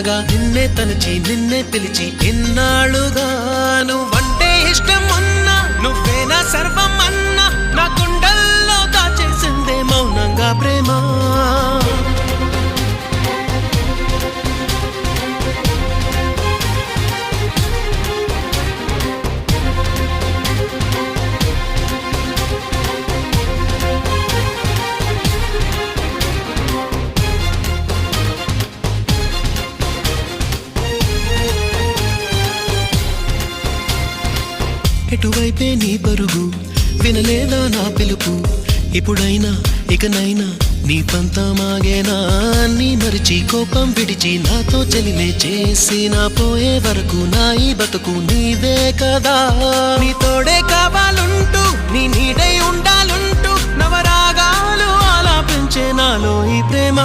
ఉండగా నిన్నే తలచి నిన్నే పిలిచి ఇన్నాళ్ళుగా నువ్వంటే ఇష్టం ఉన్నా నువ్వేనా సర్వం అన్నా నా గుండెల్లో దాచేసిందే మౌనంగా ప్రేమ. ఎటువైపే నీ పరుగు వినలేదా నా పిలుపు ఇప్పుడైనా ఇకనైనా నీ పంతమాగేనా నీ మరిచి కోపం విడిచి నాతో చెలిమే చేసి నా పోయే వరకు నా ఈ బతుకు నీవే కదా. నీ తోడే కావాలంటూ నీ నీడై ఉండాలంటూ నవరాగాలు ఆలాపించే నాలో ఈ ప్రేమ.